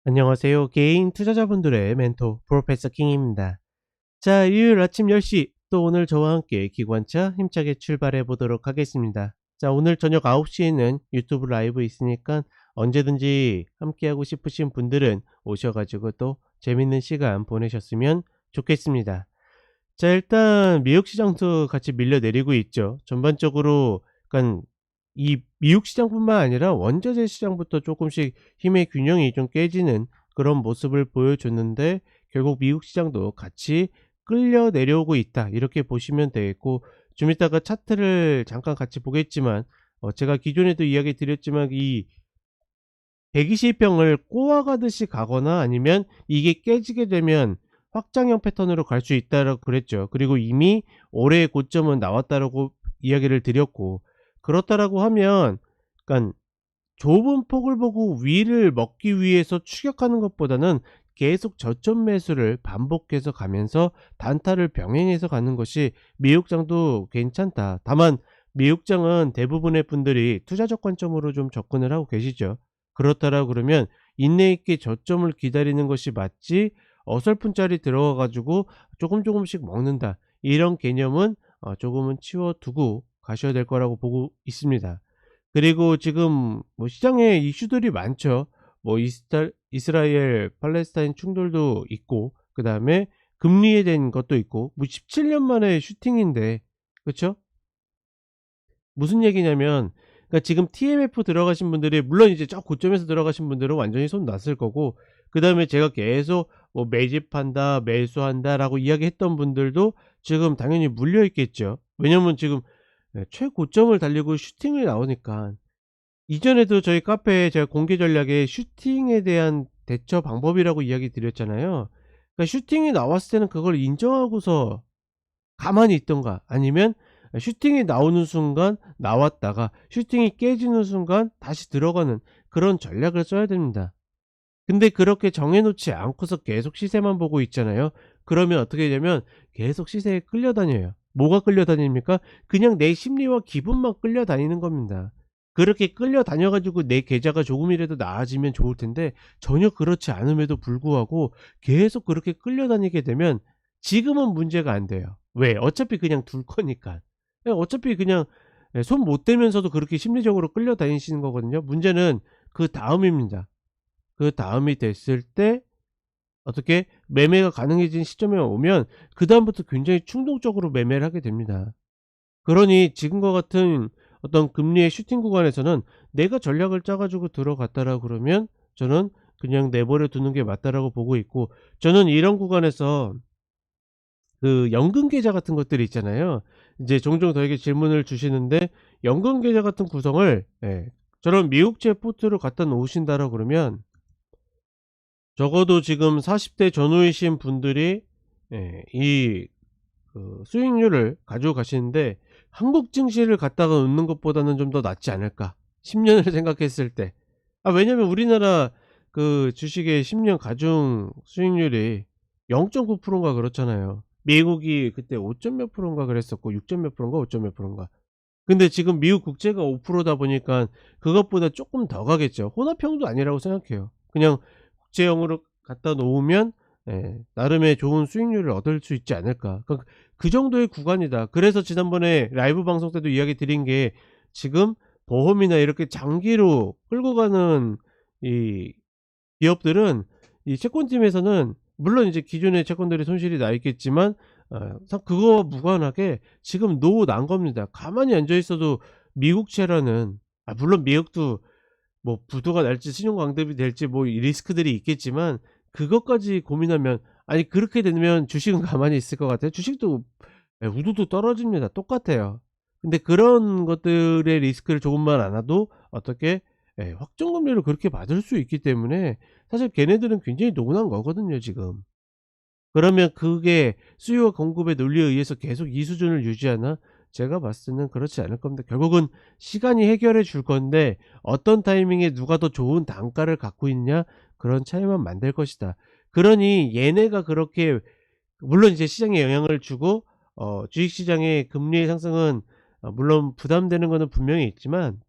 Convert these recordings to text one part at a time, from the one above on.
안녕하세요. 개인 투자자분들의 멘토 프로페서 킹입니다. 자, 일요일 아침 10시 또 오늘 저와 함께 기관차 힘차게 출발해 보도록 하겠습니다. 자, 오늘 저녁 9시에는 유튜브 라이브 있으니까 언제든지 함께하고 싶으신 분들은 오셔가지고 또 재밌는 시간 보내셨으면 좋겠습니다. 자, 일단 미국 시장도 같이 밀려 내리고 있죠. 전반적으로 그러니까 이 미국 시장뿐만 아니라 원자재 시장부터 조금씩 힘의 균형이 좀 깨지는 그런 모습을 보여줬는데, 결국 미국 시장도 같이 끌려 내려오고 있다, 이렇게 보시면 되겠고, 좀 이따가 차트를 잠깐 같이 보겠지만 제가 기존에도 이야기 드렸지만 이 120평을 꼬아가듯이 가거나 아니면 이게 깨지게 되면 확장형 패턴으로 갈 수 있다라고 그랬죠. 그리고 이미 올해의 고점은 나왔다라고 이야기를 드렸고, 그렇다라고 하면 그러니까 좁은 폭을 보고 위를 먹기 위해서 추격하는 것보다는 계속 저점 매수를 반복해서 가면서 단타를 병행해서 가는 것이 미국장도 괜찮다. 다만 미국장은 대부분의 분들이 투자적 관점으로 좀 접근을 하고 계시죠. 그렇다라고 그러면 인내 있게 저점을 기다리는 것이 맞지, 어설픈 자리 들어가 가지고 조금씩 먹는다, 이런 개념은 조금은 치워두고 가셔야 될 거라고 보고 있습니다. 그리고 지금 뭐 시장에 이슈들이 많죠. 뭐 이스라엘 팔레스타인 충돌도 있고, 그다음에 금리에 대한 것도 있고, 뭐 17년 만에 슈팅인데, 그쵸? 무슨 얘기냐면, 그러니까 지금 TMF 들어가신 분들이, 물론 이제 저 고점에서 들어가신 분들은 완전히 손 놨을 거고, 그다음에 제가 계속 뭐 매집한다, 매수한다라고 이야기했던 분들도 지금 당연히 물려 있겠죠. 왜냐면 지금 최고점을 달리고 슈팅을 나오니까. 이전에도 저희 카페에 제가 공개 전략에 슈팅에 대한 대처 방법이라고 이야기 드렸잖아요. 그러니까 슈팅이 나왔을 때는 그걸 인정하고서 가만히 있던가, 아니면 슈팅이 나오는 순간 나왔다가 슈팅이 깨지는 순간 다시 들어가는 그런 전략을 써야 됩니다. 근데 그렇게 정해 놓지 않고서 계속 시세만 보고 있잖아요. 그러면 어떻게 되냐면 계속 시세에 끌려다녀요. 뭐가 끌려다닙니까? 그냥 내 심리와 기분만 끌려다니는 겁니다. 그렇게 끌려다녀 가지고 내 계좌가 조금이라도 나아지면 좋을 텐데, 전혀 그렇지 않음에도 불구하고 계속 그렇게 끌려다니게 되면 지금은 문제가 안 돼요. 왜? 어차피 그냥 둘 거니까. 어차피 그냥 손 못 대면서도 그렇게 심리적으로 끌려다니시는 거거든요. 문제는 그다음입니다. 그다음이 됐을 때 어떻게 매매가 가능해진 시점에 오면 그다음부터 굉장히 충동적으로 매매를 하게 됩니다. 그러니 지금과 같은 어떤 금리의 슈팅 구간에서는 내가 전략을 짜 가지고 들어갔다라 그러면 저는 그냥 내버려 두는 게 맞다라고 보고 있고, 저는 이런 구간에서 그 연금 계좌 같은 것들이 있잖아요. 이제 종종 저에게 질문을 주시는데, 연금 계좌 같은 구성을 저런 미국제 포트를 갖다 놓으신다라 그러면 적어도 지금 40대 전후이신 분들이 이 수익률을 가지고 가시는데, 한국 증시를 갖다가 놓는 것보다는 좀 더 낫지 않을까, 10 년을 생각했을 때. 왜냐면 우리나라 그 주식의 10년 가중 수익률이 0.9% 인가 그렇잖아요. 미국이 그때 5. 몇 프로인가 그랬었고, 6. 몇 프로인가 5. 몇 프로인가. 근데 지금 미국 국채가 5%다 보니까 그것보다 쪼끔 더 가겠죠. 혼합형도 아니라고 생각해요. 그냥 국제형으로 갖다 놓으면 나름의 좋은 수익률을 얻을 수 있지 않을까. 그러니까 그 정도의 구간이다. 그래서 지난번에 라이브 방송 때도 이야기 드린 게, 지금 보험이나 이렇게 장기로 끌고 가는 이 기업들은, 이 채권팀에서는 물론 이제 기존의 채권들이 손실이 나 있겠지만 그거와 무관하게 지금 노 난 겁니다. 가만히 앉아 있어도 미국채라는, 물론 미국도 뭐 부도가 날지 신용 강등이 될지 뭐 이 리스크들이 있겠지만, 그것까지 고민하면, 아니 그렇게 되면 주식은 가만히 있을 것 같아요? 주식도 우두두 떨어집니다. 똑같아요. 근데 그런 것들의 리스크를 조금만 안아도 어떻게 확정 금리를 그렇게 받을 수 있기 때문에 사실 걔네들은 굉장히 노곤한 거거든요 지금. 그러면 그게 수요와 공급의 논리에 의해서 계속 이 수준을 유지하나? 제가 봤을 때는 그렇지 않을 겁니다. 결국은 시간이 해결해 줄 건데, 어떤 타이밍에 누가 더 좋은 단가를 갖고 있냐, 그런 차이만 만들 것이다. 그러니 얘네가 그렇게, 물론 이제 시장에 영향을 주고 주식 시장의 금리의 상승은 물론 부담되는 거는 분명히 있지만,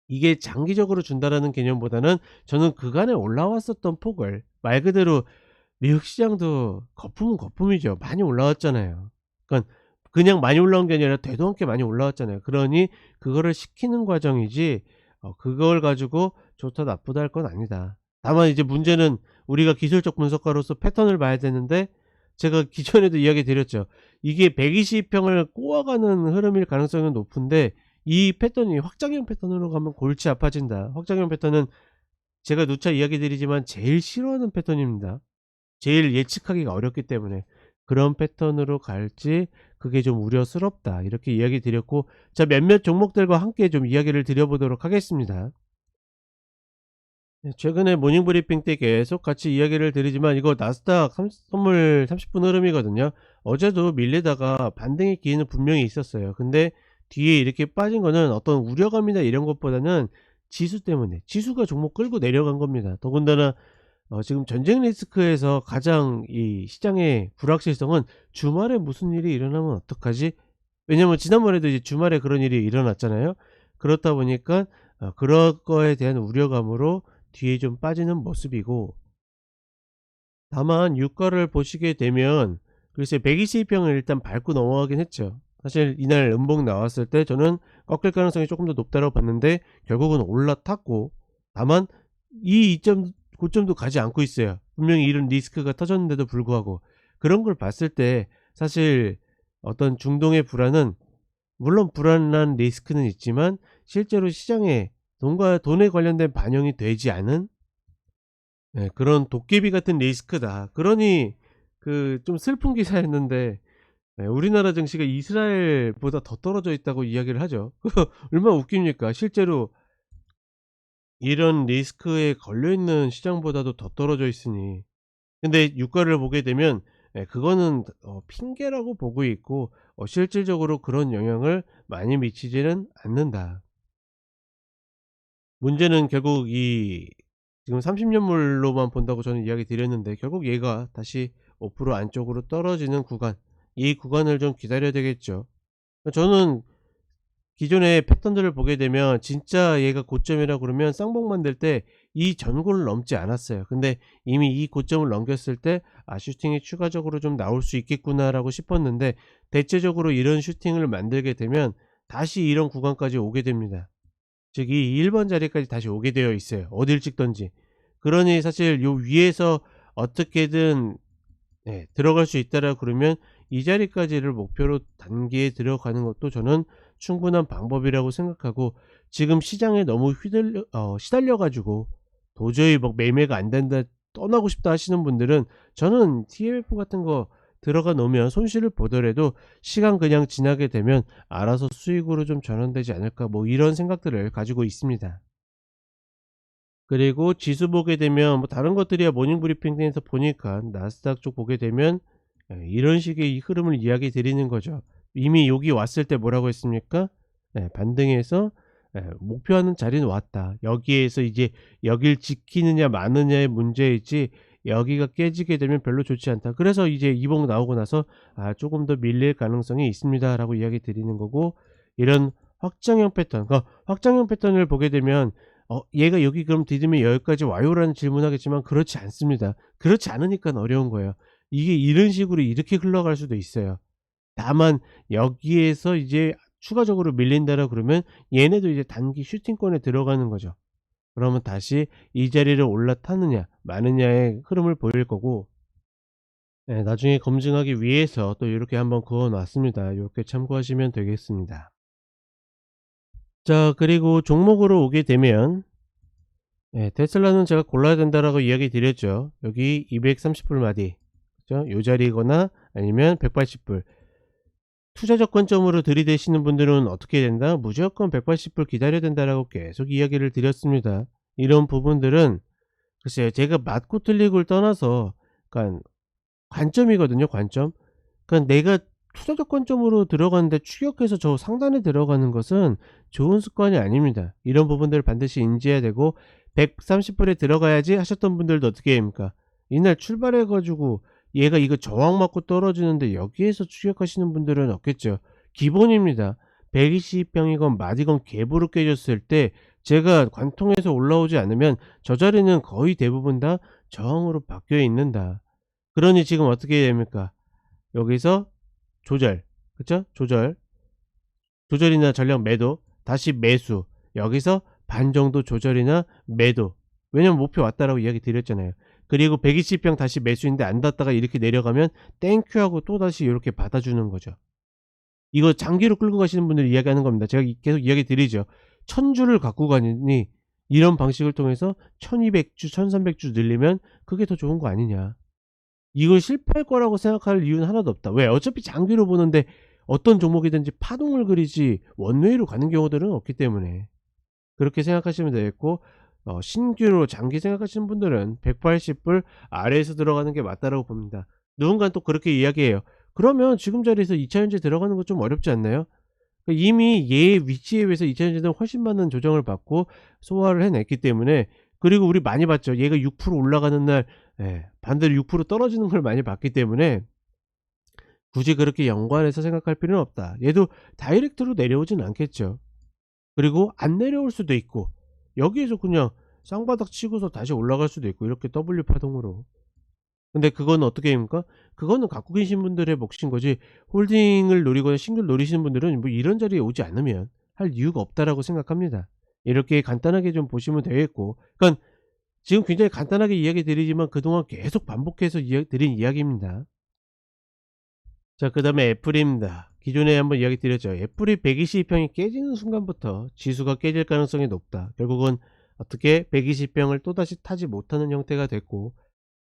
이게 장기적으로 준다라는 개념보다는 저는 그간에 올라왔었던 폭을 말 그대로 미국 시장도 거품은 거품이죠. 많이 올라왔잖아요. 그러니까 그냥 많이 올라온 게 아니라 되도 않게 많이 올라왔잖아요. 그러니 그거를 식히는 과정이지 그걸 가지고 좋다 나쁘다 할 건 아니다. 다만 이제 문제는 우리가 기술적 분석가로서 패턴을 봐야 되는데 제가 기존에도 이야기 드렸죠. 이게 120 평을 꼬아가는 흐름일 가능성은 높은데 이 패턴이 확장형 패턴으로 가면 골치 아파진다. 확장형 패턴은 제가 누차 이야기 드리지만 제일 싫어하는 패턴입니다. 제일 예측하기가 어렵기 때문에 그런 패턴으로 갈지 그게 좀 우려스럽다 이렇게 이야기 드렸고, 자 몇몇 종목들과 함께 좀 이야기를 드려보도록 하겠습니다. 네, 최근에 모닝브리핑 때 계속 같이 이야기를 드리지만 이거 나스닥 선물 30분 흐름이거든요. 어제도 밀리다가 반등의 기회는 분명히 있었어요. 근데 뒤에 이렇게 빠진 거는 어떤 우려감이나 이런 것보다는 지수 때문에, 지수가 종목 끌고 내려간 겁니다. 더군다나 지금 전쟁 리스크에서 가장 이 시장의 불확실성은 주말에 무슨 일이 일어나면 어떡하지? 왜냐면 지난번에도 이제 주말에 그런 일이 일어났잖아요. 그렇다 보니까 그럴 거에 대한 우려감으로 뒤에 좀 빠지는 모습이고, 다만 유가를 보시게 되면 글쎄 122평을 일단 밟고 넘어가긴 했죠. 사실 이날 음봉 나왔을 때 저는 꺾일 가능성이 조금 더 높다고 봤는데 결국은 올라탔고, 다만 이 이점 고점도 가지 않고 있어요. 분명히 이런 리스크가 터졌는데도 불구하고. 그런 걸 봤을 때 사실 어떤 중동의 불안은, 물론 불안한 리스크는 있지만 실제로 시장에 돈과 돈에 관련된 반영이 되지 않은 그런 도깨비 같은 리스크다. 그러니 그 좀 슬픈 기사였는데 우리나라 증시가 이스라엘보다 더 떨어져 있다고 이야기를 하죠. 그거 얼마나 웃깁니까? 실제로 이런 리스크에 걸려 있는 시장보다도 더 떨어져 있으니. 근데 유가를 보게 되면 그거는 핑계라고 보고 있고 실질적으로 그런 영향을 많이 미치지는 않는다. 문제는 결국 이 지금 30년물로만 본다고 저는 이야기 드렸는데 결국 얘가 다시 5% 안쪽으로 떨어지는 구간, 이 구간을 좀 기다려야 되겠죠. 저는 기존의 패턴들을 보게 되면 진짜 얘가 고점이라 그러면 쌍봉 만들 때 이 전고를 넘지 않았어요. 근데 이미 이 고점을 넘겼을 때 슈팅이 추가적으로 좀 나올 수 있겠구나라고 싶었는데 대체적으로 이런 슈팅을 만들게 되면 다시 이런 구간까지 오게 됩니다. 즉 이 1번 자리까지 다시 오게 되어 있어요, 어딜 찍든지. 그러니 사실 요 위에서 어떻게든 들어갈 수 있다라 그러면 이 자리까지를 목표로 단기에 들어가는 것도 저는 충분한 방법이라고 생각하고, 지금 시장에 너무 시달려 가지고 도저히 뭐 매매가 안 된다, 떠나고 싶다 하시는 분들은 저는 TMF 같은 거 들어가 놓으면 손실을 보더라도 시간 그냥 지나게 되면 알아서 수익으로 좀 전환되지 않을까, 뭐 이런 생각들을 가지고 있습니다. 그리고 지수 보게 되면 뭐 다른 것들이야 모닝 브리핑에서 보니까 나스닥 쪽 보게 되면 이런 식의 이 흐름을 이야기 드리는 거죠. 이미 여기 왔을 때 뭐라고 했습니까? 반등해서 목표하는 자리는 왔다. 여기에서 이제 여길 지키느냐 마느냐의 문제이지 여기가 깨지게 되면 별로 좋지 않다. 그래서 이제 이봉 나오고 나서 조금 더 밀릴 가능성이 있습니다라고 이야기 드리는 거고, 이런 확장형 패턴, 그러니까 확장형 패턴을 보게 되면 얘가 여기 그럼 디디면 여기까지 와요라는 질문하겠지만 그렇지 않습니다. 그렇지 않으니까 어려운 거예요. 이게 이런 식으로 이렇게 흘러갈 수도 있어요. 다만 여기에서 이제 추가적으로 밀린다라 그러면 얘네도 이제 단기 슈팅권에 들어가는 거죠. 그러면 다시 이 자리를 올라타느냐 마느냐의 흐름을 보일 거고, 나중에 검증하기 위해서 또 이렇게 한번 그어 놨습니다. 이렇게 참고하시면 되겠습니다. 자, 그리고 종목으로 오게 되면 테슬라는 제가 골라야 된다라고 이야기 드렸죠. 여기 230불 마디, 그죠? 요 자리거나 아니면 180불. 투자적 관점으로 들이대시는 분들은 어떻게 된다? 무조건 180불 기다려야 된다라고 계속 이야기를 드렸습니다. 이런 부분들은 글쎄요, 제가 맞고 틀리고를 떠나서 그러니까 관점이거든요, 관점. 그러니까 내가 투자적 관점으로 들어가는데 추격해서 저 상단에 들어가는 것은 좋은 습관이 아닙니다. 이런 부분들을 반드시 인지해야 되고, 130불에 들어가야지 하셨던 분들도 어떻게 됩니까? 이날 출발해 가지고 얘가 이거 저항 맞고 떨어지는데 여기에서 추격하시는 분들은 없겠죠. 기본입니다. 120평이건 마디건 갭으로 깨졌을 때 제가 관통해서 올라오지 않으면 저 자리는 거의 대부분 다 저항으로 바뀌어 있는다. 그러니 지금 어떻게 해야 됩니까? 여기서 조절, 그쵸? 조절이나 전량 매도, 다시 매수, 여기서 반 정도 조절이나 매도. 왜냐면 목표 왔다라고 이야기 드렸잖아요. 그리고 120평 다시 매수인데 안 닿다가 이렇게 내려가면 땡큐 하고 또다시 이렇게 받아주는 거죠. 이거 장기로 끌고 가시는 분들이 이야기하는 겁니다. 제가 계속 이야기 드리죠. 1000주를 갖고 가니 이런 방식을 통해서 1200주, 1300주 늘리면 그게 더 좋은 거 아니냐. 이걸 실패할 거라고 생각할 이유는 하나도 없다. 왜? 어차피 장기로 보는데 어떤 종목이든지 파동을 그리지 원웨이로 가는 경우들은 없기 때문에 그렇게 생각하시면 되겠고, 신규로 장기 생각하시는 분들은 180불 아래에서 들어가는 게 맞다라고 봅니다. 누군가는 또 그렇게 이야기해요. 그러면 지금 자리에서 2차 전지 들어가는 거 좀 어렵지 않나요? 이미 얘 위치에 비해서 2차 전지는 훨씬 많은 조정을 받고 소화를 해냈기 때문에, 그리고 우리 많이 봤죠. 얘가 6% 올라가는 날 반대로 6% 떨어지는 걸 많이 봤기 때문에 굳이 그렇게 연관해서 생각할 필요는 없다. 얘도 다이렉트로 내려오진 않겠죠. 그리고 안 내려올 수도 있고 여기에서 그냥 쌍바닥 치고서 다시 올라갈 수도 있고, 이렇게 W 파동으로. 근데 그거는 어떻게 됩니까? 그거는 갖고 계신 분들의 몫인 거지, 홀딩을 노리거나 싱글 노리시는 분들은 뭐 이런 자리에 오지 않으면 할 이유가 없다라고 생각합니다. 이렇게 간단하게 좀 보시면 되겠고, 그러니까 지금 굉장히 간단하게 이야기 드리지만 그동안 계속 반복해서 드린 이야기입니다. 자, 그 다음에 애플입니다. 기존에 한번 이야기 드렸죠. 애플이 120평이 깨지는 순간부터 지수가 깨질 가능성이 높다. 결국은 어떻게 120평을 또다시 타지 못하는 형태가 됐고,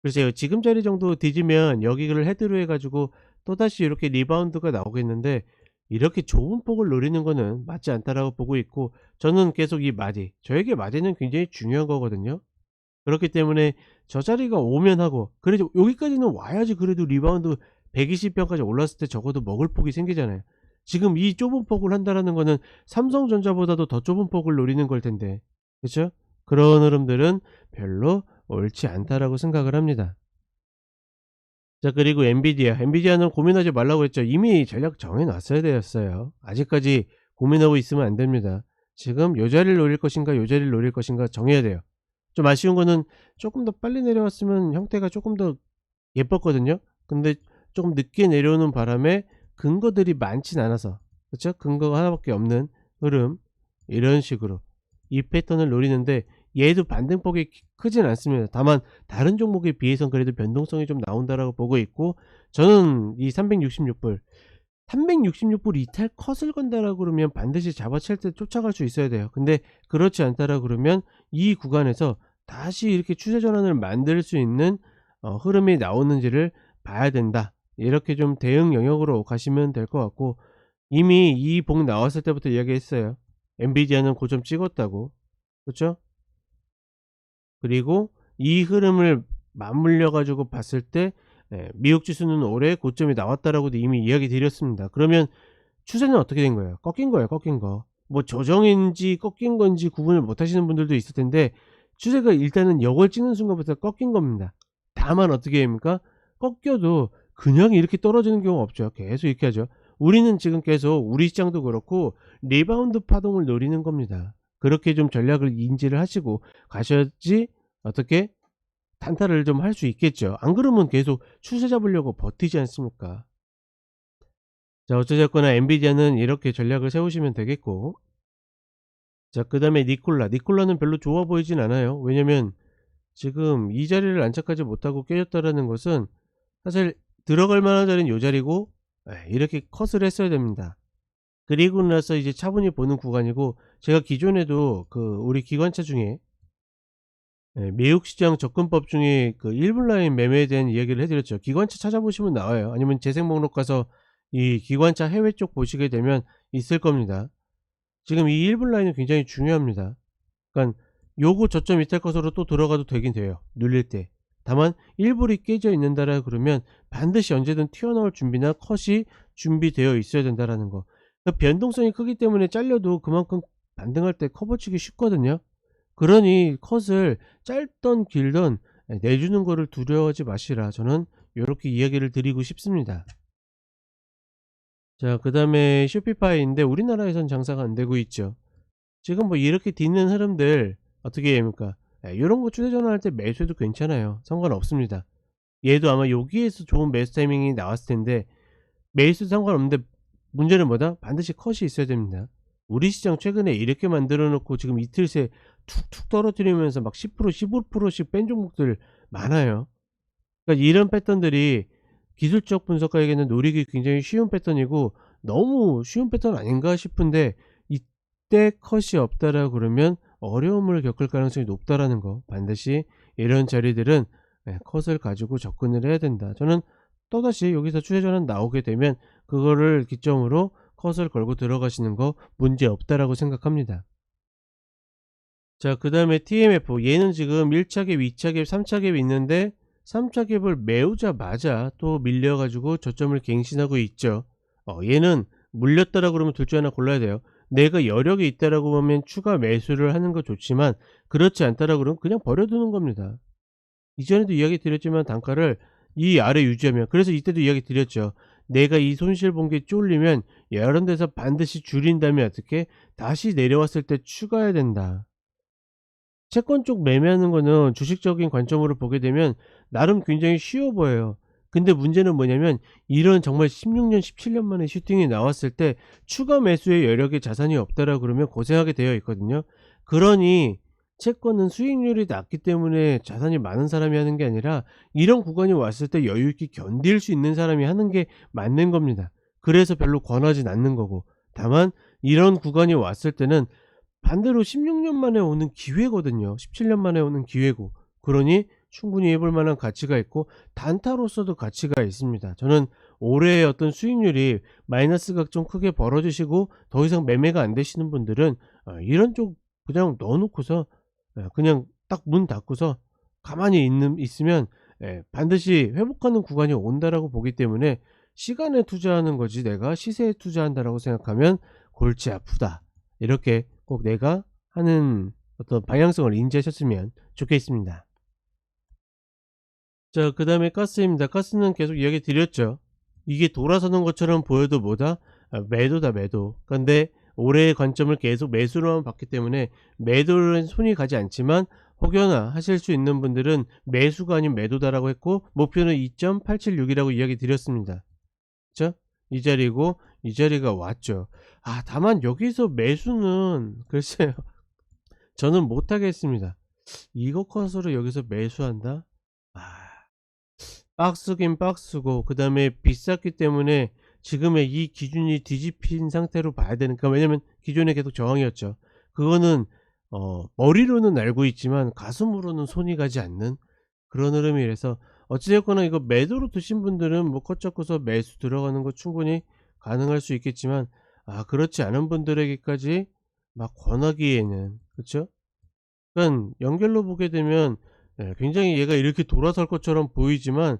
글쎄요, 지금 자리 정도 뒤지면 여기를 헤드로 해가지고 또다시 이렇게 리바운드가 나오겠는데, 이렇게 좁은 폭을 노리는 거는 맞지 않다라고 보고 있고, 저는 계속 이 마디, 저에게 마디는 굉장히 중요한 거거든요. 그렇기 때문에 저 자리가 오면 하고, 그래도 여기까지는 와야지 그래도 리바운드 120평까지 올랐을 때 적어도 먹을 폭이 생기잖아요. 지금 이 좁은 폭을 한다라는 거는 삼성전자보다도 더 좁은 폭을 노리는 걸 텐데, 그쵸? 그런 흐름들은 별로 옳지 않다라고 생각을 합니다. 자, 그리고 엔비디아는 고민하지 말라고 했죠. 이미 전략 정해 놨어야 되었어요. 아직까지 고민하고 있으면 안 됩니다. 지금 요 자리를 노릴 것인가 요 자리를 노릴 것인가 정해야 돼요. 좀 아쉬운 거는 조금 더 빨리 내려왔으면 형태가 조금 더 예뻤거든요. 근데 조금 늦게 내려오는 바람에 근거들이 많진 않아서, 그쵸? 근거가 하나밖에 없는 흐름, 이런 식으로 이 패턴을 노리는데, 얘도 반등폭이 크진 않습니다. 다만 다른 종목에 비해선 그래도 변동성이 좀 나온다라고 보고 있고, 저는 이 366불 이탈 컷을 건다라고 그러면 반드시 잡아챌 때 쫓아갈 수 있어야 돼요. 근데 그렇지 않다라고 그러면 이 구간에서 다시 이렇게 추세 전환을 만들 수 있는 흐름이 나오는지를 봐야 된다. 이렇게 좀 대응 영역으로 가시면 될 것 같고, 이미 이 봉 나왔을 때부터 이야기했어요. 엔비디아는 고점 찍었다고. 그렇죠? 그리고 이 흐름을 맞물려 가지고 봤을 때 미국 지수는 올해 고점이 나왔다라고도 이미 이야기 드렸습니다. 그러면 추세는 어떻게 된 거예요? 꺾인 거예요, 꺾인 거. 뭐 조정인지 꺾인 건지 구분을 못 하시는 분들도 있을 텐데, 추세가 일단은 역을 찍는 순간부터 꺾인 겁니다. 다만 어떻게 됩니까? 꺾여도 그냥 이렇게 떨어지는 경우가 없죠. 계속 이렇게 하죠. 우리는 지금 계속 우리 시장도 그렇고 리바운드 파동을 노리는 겁니다. 그렇게 좀 전략을 인지를 하시고 가셔야지 어떻게 단타를 좀 할 수 있겠죠. 안 그러면 계속 추세 잡으려고 버티지 않습니까? 자, 어찌됐거나 엔비디아는 이렇게 전략을 세우시면 되겠고, 자, 그 다음에 니콜라는 별로 좋아 보이진 않아요. 왜냐면 지금 이 자리를 안착하지 못하고 깨졌다라는 것은 사실 들어갈 만한 자리는 요 자리고, 이렇게 컷을 했어야 됩니다. 그리고 나서 이제 차분히 보는 구간이고, 제가 기존에도 그 우리 기관차 중에 미국시장 접근법 중에 그 1분 라인 매매에 대한 이야기를 해드렸죠. 기관차 찾아보시면 나와요. 아니면 재생 목록 가서 이 기관차 해외 쪽 보시게 되면 있을 겁니다. 지금 이 1분 라인은 굉장히 중요합니다. 그러니까 요거 저점 이탈 것으로 또 들어가도 되긴 돼요, 눌릴 때. 다만 1불이 깨져 있는다라 그러면 반드시 언제든 튀어나올 준비나 컷이 준비되어 있어야 된다라는 거. 그러니까 변동성이 크기 때문에 잘려도 그만큼 반등할 때 커버치기 쉽거든요. 그러니 컷을 짧던 길던 내주는 거를 두려워하지 마시라, 저는 요렇게 이야기를 드리고 싶습니다. 자, 그 다음에 쇼피파이인데 우리나라에선 장사가 안 되고 있죠. 지금 뭐 이렇게 뒤는 흐름들 어떻게 해야 됩니까? 예, 요런 거 추세 전환할 때 매수해도 괜찮아요. 상관없습니다. 얘도 아마 여기에서 좋은 매수 타이밍이 나왔을 텐데 매수도 상관없는데 문제는 뭐다? 반드시 컷이 있어야 됩니다. 우리 시장 최근에 이렇게 만들어 놓고 지금 이틀 새 툭툭 떨어뜨리면서 막 10% 15%씩 뺀 종목들 많아요. 그러니까 이런 패턴들이 기술적 분석가에게는 노리기 굉장히 쉬운 패턴이고 너무 쉬운 패턴 아닌가 싶은데 이때 컷이 없다라고 그러면 어려움을 겪을 가능성이 높다라는 거, 반드시 이런 자리들은 컷을 가지고 접근을 해야 된다. 저는 또다시 여기서 추세 전환 나오게 되면 그거를 기점으로 컷을 걸고 들어가시는 거 문제 없다라고 생각합니다. 자, 그 다음에 TMF, 얘는 지금 1차 갭, 2차 갭, 3차 갭이 있는데 3차 갭을 메우자마자 또 밀려가지고 저점을 갱신하고 있죠. 얘는 물렸다라 그러면 둘 중 하나 골라야 돼요. 내가 여력이 있다라고 보면 추가 매수를 하는 거 좋지만 그렇지 않다라고 그러면 그냥 버려두는 겁니다. 이전에도 이야기 드렸지만 단가를 이 아래 유지하면, 그래서 이때도 이야기 드렸죠. 내가 이 손실 본 게 쫄리면 이런 데서 반드시 줄인 다음에 어떻게 다시 내려왔을 때 추가해야 된다. 채권 쪽 매매하는 거는 주식적인 관점으로 보게 되면 나름 굉장히 쉬워 보여요. 근데 문제는 뭐냐면 이런 정말 16년 17년 만에 슈팅이 나왔을 때 추가 매수의 여력에 자산이 없다라 그러면 고생하게 되어 있거든요. 그러니 채권은 수익률이 낮기 때문에 자산이 많은 사람이 하는 게 아니라 이런 구간이 왔을 때 여유 있게 견딜 수 있는 사람이 하는 게 맞는 겁니다. 그래서 별로 권하진 않는 거고, 다만 이런 구간이 왔을 때는 반대로 16년 만에 오는 기회거든요. 17년 만에 오는 기회고. 그러니 충분히 해볼 만한 가치가 있고 단타로서도 가치가 있습니다. 저는 올해의 어떤 수익률이 마이너스가 좀 크게 벌어지시고 더 이상 매매가 안 되시는 분들은 이런 쪽 그냥 넣어 놓고서 그냥 딱 문 닫고서 가만히 있으면 반드시 회복하는 구간이 온다라고 보기 때문에 시간에 투자하는 거지 내가 시세에 투자한다라고 생각하면 골치 아프다. 이렇게 꼭 내가 하는 어떤 방향성을 인지하셨으면 좋겠습니다. 자, 그 다음에 가스입니다. 가스는 계속 이야기 드렸죠. 이게 돌아서는 것처럼 보여도 뭐다? 매도다, 매도. 근데 올해의 관점을 계속 매수로만 봤기 때문에 매도는 손이 가지 않지만 혹여나 하실 수 있는 분들은 매수가 아닌 매도다라고 했고 목표는 2.876이라고 이야기 드렸습니다. 그쵸? 이 자리고 이 자리가 왔죠. 다만 여기서 매수는 글쎄요. 저는 못하겠습니다. 이거 컷으로 여기서 매수한다? 아, 박스긴 박스고 그 다음에 비쌌기 때문에 지금의 이 기준이 뒤집힌 상태로 봐야 되니까, 왜냐면 기존에 계속 저항이었죠. 그거는 머리로는 알고 있지만 가슴으로는 손이 가지 않는 그런 흐름이라서 어찌됐거나 이거 매도로 드신 분들은 뭐 컷 잡고서 매수 들어가는 거 충분히 가능할 수 있겠지만 그렇지 않은 분들에게까지 막 권하기에는, 그쵸? 그러니까 연결로 보게 되면 굉장히 얘가 이렇게 돌아설 것처럼 보이지만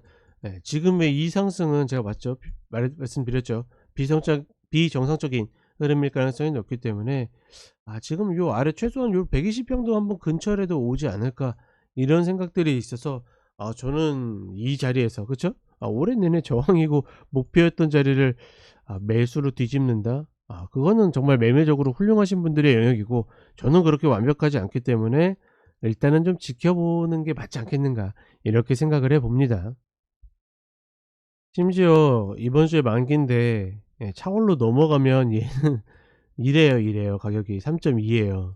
지금의 이 상승은 제가 맞죠? 말씀드렸죠. 비정상적인 흐름일 가능성이 높기 때문에 지금 요 아래 최소한 요 120평도 한번 근처라도 오지 않을까 이런 생각들이 있어서 저는 이 자리에서, 그쵸? 올해 내내 저항이고 목표였던 자리를 매수로 뒤집는다? 그거는 정말 매매적으로 훌륭하신 분들의 영역이고 저는 그렇게 완벽하지 않기 때문에 일단은 좀 지켜보는 게 맞지 않겠는가 이렇게 생각을 해 봅니다. 심지어 이번 주에 만기인데 차월로 넘어가면 얘는 이래요 가격이 3.2예요.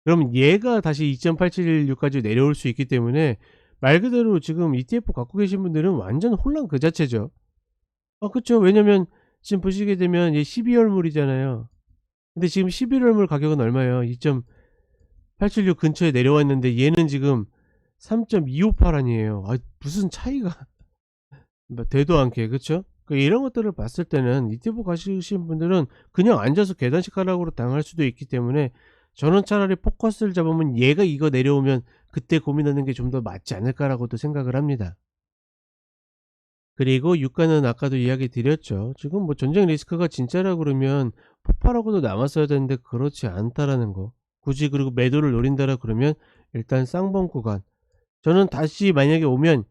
그럼 얘가 다시 2.876까지 내려올 수 있기 때문에 말 그대로 지금 ETF 갖고 계신 분들은 완전 혼란 그 자체죠. 그쵸. 왜냐면 지금 보시게 되면 얘 12월물이잖아요. 근데 지금 11월물 가격은 얼마예요? 2.876 근처에 내려와 있는데 얘는 지금 3.258 아니에요. 무슨 차이가 뭐 되도 않게, 그쵸? 이런 것들을 봤을 때는 ETF 가시신 분들은 그냥 앉아서 계단식가락으로 당할 수도 있기 때문에 저는 차라리 포커스를 잡으면 얘가 이거 내려오면 그때 고민하는 게 좀 더 맞지 않을까라고도 생각을 합니다. 그리고 유가는 아까도 이야기 드렸죠. 지금 뭐 전쟁 리스크가 진짜라 그러면 폭발하고도 남았어야 되는데 그렇지 않다라는 거. 굳이 그리고 매도를 노린다라 그러면 일단 쌍봉 구간. 저는 다시 만약에 오면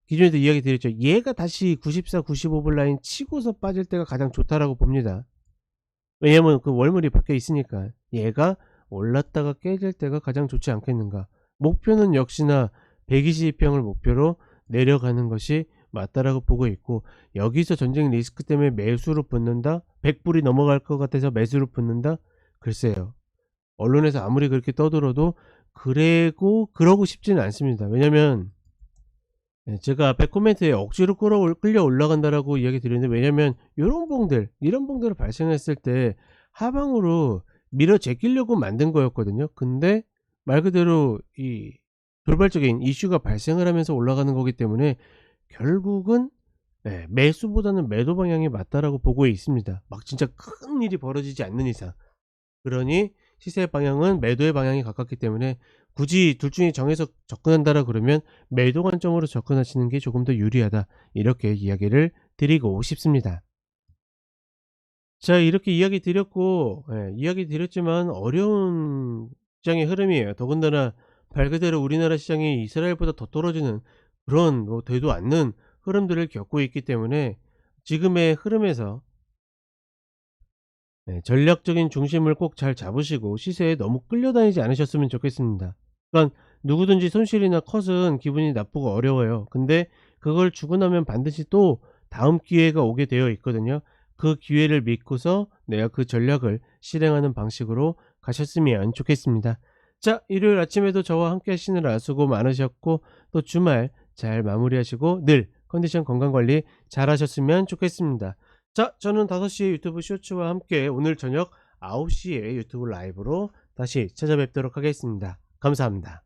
기존에도 이야기 드렸죠. 얘가 다시 94, 95불 라인 치고서 빠질 때가 가장 좋다라고 봅니다. 왜냐면 그 월물이 바뀌어 있으니까 얘가 올랐다가 깨질 때가 가장 좋지 않겠는가. 목표는 역시나 122평을 목표로 내려가는 것이 맞다라고 보고 있고, 여기서 전쟁 리스크 때문에 매수로 붙는다? 100불이 넘어갈 것 같아서 매수로 붙는다? 글쎄요. 언론에서 아무리 그렇게 떠들어도 그러고 싶지는 않습니다. 왜냐면 제가 앞에 코멘트에 억지로 끌려 올라간다라고 이야기 드렸는데, 왜냐면 이런 봉들을 발생했을 때 하방으로 밀어 제끼려고 만든 거였거든요. 근데 말 그대로 이 돌발적인 이슈가 발생을 하면서 올라가는 거기 때문에 결국은 매수보다는 매도 방향이 맞다라고 보고 있습니다. 막 진짜 큰 일이 벌어지지 않는 이상. 그러니 시세 방향은 매도의 방향이 가깝기 때문에 굳이 둘 중에 정해서 접근한다라 그러면 매도 관점으로 접근하시는 게 조금 더 유리하다, 이렇게 이야기를 드리고 싶습니다. 자, 이렇게 이야기 드렸지만 어려운 시장의 흐름이에요. 더군다나 말 그대로 우리나라 시장이 이스라엘보다 더 떨어지는 그런 되도 않는 흐름들을 겪고 있기 때문에 지금의 흐름에서 전략적인 중심을 꼭 잘 잡으시고 시세에 너무 끌려다니지 않으셨으면 좋겠습니다. 그러니까 누구든지 손실이나 컷은 기분이 나쁘고 어려워요. 근데 그걸 주고 나면 반드시 또 다음 기회가 오게 되어 있거든요. 그 기회를 믿고서 내가 그 전략을 실행하는 방식으로 가셨으면 좋겠습니다. 자, 일요일 아침에도 저와 함께 하시느라 수고 많으셨고, 또 주말 잘 마무리하시고 늘 컨디션 건강관리 잘 하셨으면 좋겠습니다. 자, 저는 5시에 유튜브 쇼츠와 함께 오늘 저녁 9시에 유튜브 라이브로 다시 찾아뵙도록 하겠습니다. 감사합니다.